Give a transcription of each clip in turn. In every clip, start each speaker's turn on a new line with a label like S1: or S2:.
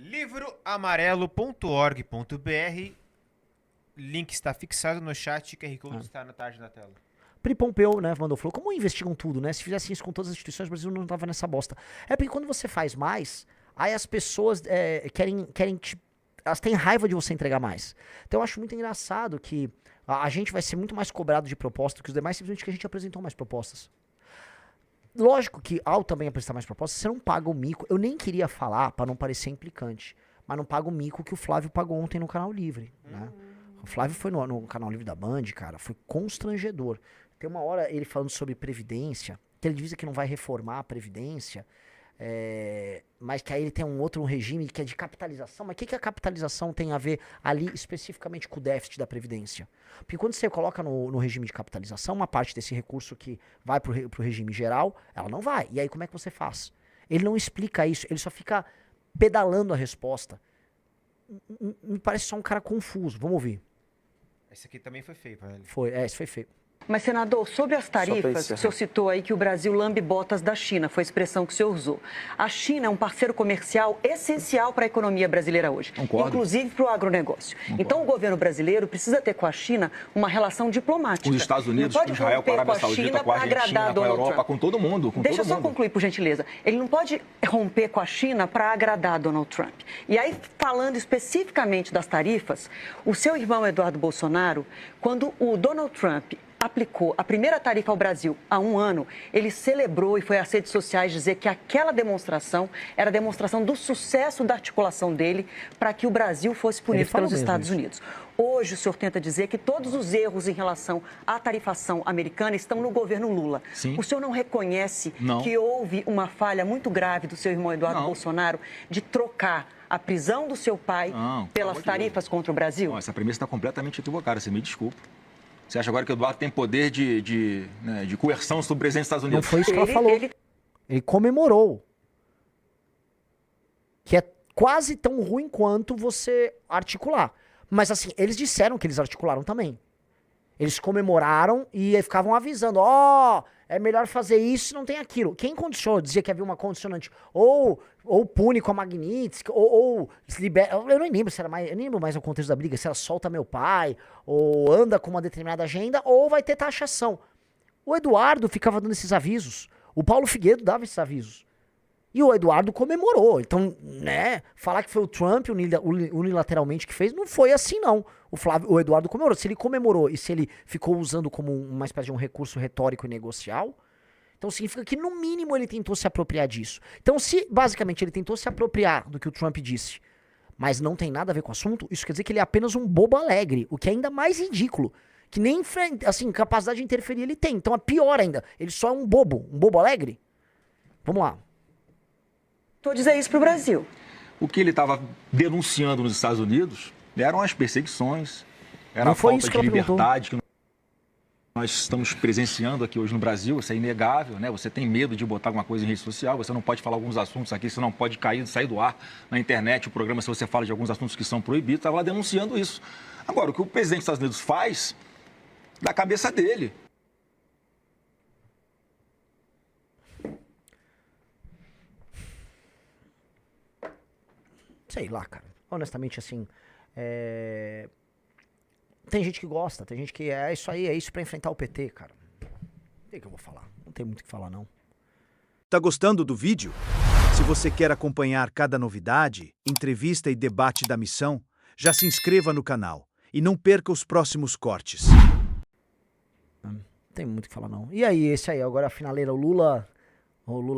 S1: livroamarelo.org.br. Link está fixado no chat, QR Code está na tarde na tela.
S2: Pri Pompeu, né, falou, como investigam tudo, né? Se fizessem isso com todas as instituições, o Brasil não tava nessa bosta. É porque quando você faz mais, aí as pessoas querem elas têm raiva de você entregar mais. Então eu acho muito engraçado que a gente vai ser muito mais cobrado de proposta do que os demais, simplesmente que a gente apresentou mais propostas. Lógico que ao também apresentar mais propostas, você não paga o mico. Eu nem queria falar pra não parecer implicante, mas não paga o mico que o Flávio pagou ontem no Canal Livre, né? O Flávio foi no Canal Livre da Band, cara, foi constrangedor. Tem uma hora ele falando sobre Previdência, que ele diz que não vai reformar a Previdência, mas que aí ele tem um outro regime que é de capitalização. Mas o que a capitalização tem a ver ali especificamente com o déficit da Previdência? Porque quando você coloca no regime de capitalização, uma parte desse recurso que vai pro regime geral, ela não vai. E aí como é que você faz? Ele não explica isso, ele só fica pedalando a resposta. Me parece só um cara confuso. Vamos ouvir.
S1: Esse aqui também foi feio pra ele.
S2: Esse foi feio.
S3: Mas, senador, sobre as tarifas, o senhor citou aí que o Brasil lambe botas da China, foi a expressão que o senhor usou. A China é um parceiro comercial essencial para a economia brasileira hoje,
S4: Concordo.
S3: inclusive para o agronegócio.
S4: Concordo.
S3: Então, o governo brasileiro precisa ter com a China uma relação diplomática.
S4: Com os Estados Unidos,
S3: não
S4: com
S3: pode
S4: Israel, com a
S3: romper
S4: Arábia Saudita, com a Argentina, com a Europa, com todo mundo.
S3: Deixa eu só concluir, por gentileza. Ele não pode romper com a China para agradar Donald Trump. E aí, falando especificamente das tarifas, o seu irmão Eduardo Bolsonaro, quando o Donald Trump aplicou a primeira tarifa ao Brasil há um ano, ele celebrou e foi às redes sociais dizer que aquela demonstração era a demonstração do sucesso da articulação dele para que o Brasil fosse punido pelos Estados Unidos. Hoje, o senhor tenta dizer que todos os erros em relação à tarifação americana estão no governo Lula.
S4: Sim.
S3: O senhor não reconhece que houve uma falha muito grave do seu irmão Eduardo Bolsonaro de trocar a prisão do seu pai pelas tarifas contra o Brasil?
S4: Não, essa premissa está completamente equivocada, você me desculpa. Você acha agora que o Eduardo tem poder de coerção sobre o presidente dos Estados Unidos?
S2: Não foi isso que ela falou. Ele comemorou. Que é quase tão ruim quanto você articular. Mas assim, eles disseram que eles articularam também. Eles comemoraram e aí ficavam avisando, é melhor fazer isso e não tem aquilo. Quem condicionou? Dizia que havia uma condicionante. Ou pune com a Magnitsky, ou libera. Eu não lembro se era mais. Eu nem lembro mais o contexto da briga, se era solta meu pai, ou anda com uma determinada agenda, ou vai ter taxação. O Eduardo ficava dando esses avisos. O Paulo Figueiredo dava esses avisos. E o Eduardo comemorou. Então, né, falar que foi o Trump unilateralmente que fez, não foi assim, não. O Eduardo comemorou. Se ele comemorou e se ele ficou usando como uma espécie de um recurso retórico e negocial, então significa que, no mínimo, ele tentou se apropriar disso. Então, se, basicamente, ele tentou se apropriar do que o Trump disse, mas não tem nada a ver com o assunto, isso quer dizer que ele é apenas um bobo alegre, o que é ainda mais ridículo. Que nem, assim, capacidade de interferir ele tem. Então, é pior ainda. Ele só é um bobo alegre. Vamos lá.
S3: Vou dizer isso para o Brasil.
S4: O que ele estava denunciando nos Estados Unidos eram as perseguições, era
S2: não
S4: a
S2: foi
S4: falta
S2: isso
S4: de liberdade que nós estamos presenciando aqui hoje no Brasil. Isso é inegável, né? Você tem medo de botar alguma coisa em rede social, você não pode falar alguns assuntos aqui, você não pode sair do ar na internet, o programa, se você fala de alguns assuntos que são proibidos, estava lá denunciando isso. Agora, o que o presidente dos Estados Unidos faz, da cabeça dele.
S2: Sei lá, cara. Honestamente, assim, tem gente que gosta, tem gente que é isso pra enfrentar o PT, cara. O que eu vou falar? Não tem muito o que falar, não.
S5: Tá gostando do vídeo? Se você quer acompanhar cada novidade, entrevista e debate da missão, já se inscreva no canal e não perca os próximos cortes.
S2: Não tem muito o que falar, não. E aí, esse aí, agora a finaleira, o Lula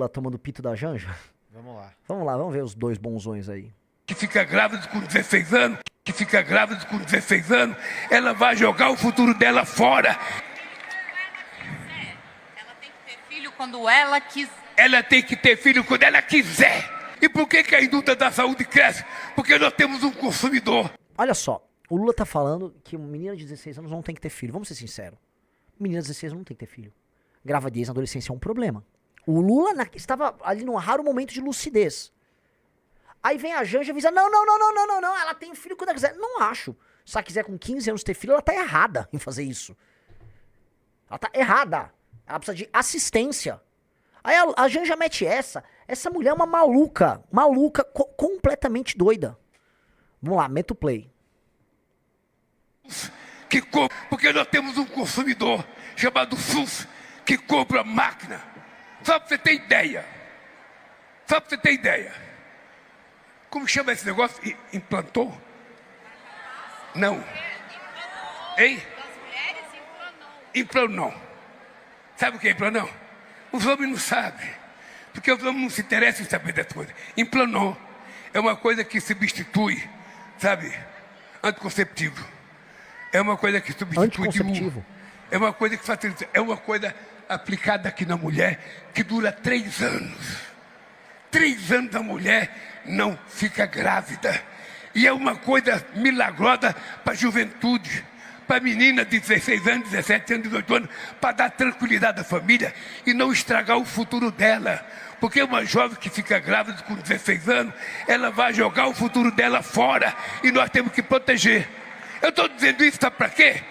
S2: tomando pito da Janja?
S1: Vamos lá.
S2: Vamos lá, vamos ver os dois bonzões aí.
S6: Que fica grávida com 16 anos, ela vai jogar o futuro dela fora.
S7: Ela tem que ter filho quando ela quiser.
S6: Ela tem que ter filho quando ela quiser. E por que a indústria da saúde cresce? Porque nós temos um consumidor.
S2: Olha só, o Lula tá falando que uma menina de 16 anos não tem que ter filho. Vamos ser sinceros. Menina de 16 anos não tem que ter filho. Gravidez na adolescência é um problema. O Lula estava ali num raro momento de lucidez. Aí vem a Janja e avisa, não, ela tem filho quando ela quiser. Não acho. Se ela quiser com 15 anos ter filho, ela tá errada em fazer isso. Ela tá errada. Ela precisa de assistência. Aí a Janja mete essa. Essa mulher é uma maluca. Maluca, completamente doida. Vamos lá, meta o play.
S6: Porque nós temos um consumidor chamado SUS que compra máquina. Só para você ter ideia. Só para você ter ideia. Como chama esse negócio? Implantou? Não. Hein? Implanou. Sabe o que é implanou? Os homens não sabem. Porque os homens não se interessam em saber das coisas. Implanou é uma coisa que substitui, sabe? Anticonceptivo. É uma coisa que substitui
S2: Anticonceptivo.
S6: É uma coisa que facilita. É uma coisa aplicada aqui na mulher que dura 3 anos. 3 anos a mulher não fica grávida. E é uma coisa milagrosa para a juventude. Para a menina de 16 anos, 17 anos, 18 anos, para dar tranquilidade à família e não estragar o futuro dela. Porque uma jovem que fica grávida com 16 anos, ela vai jogar o futuro dela fora e nós temos que proteger. Eu estou dizendo isso, sabe para quê?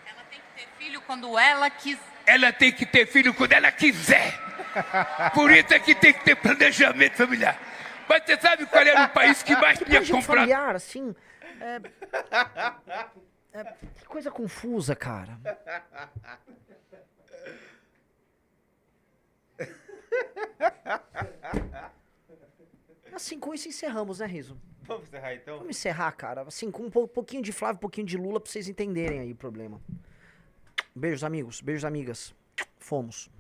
S7: Ela tem que ter filho quando ela quiser.
S6: Ela tem que ter filho quando ela quiser. Por isso é que tem que ter planejamento familiar. Mas você sabe qual era o país que mais tinha
S2: Planejamento
S6: comprado?
S2: familiar, assim... que coisa confusa, cara. Assim, com isso encerramos, né, Riso?
S1: Vamos encerrar então?
S2: Vamos encerrar, cara. Assim, com um pouquinho de Flávio, um pouquinho de Lula, pra vocês entenderem aí o problema. Beijos, amigos. Beijos, amigas. Fomos.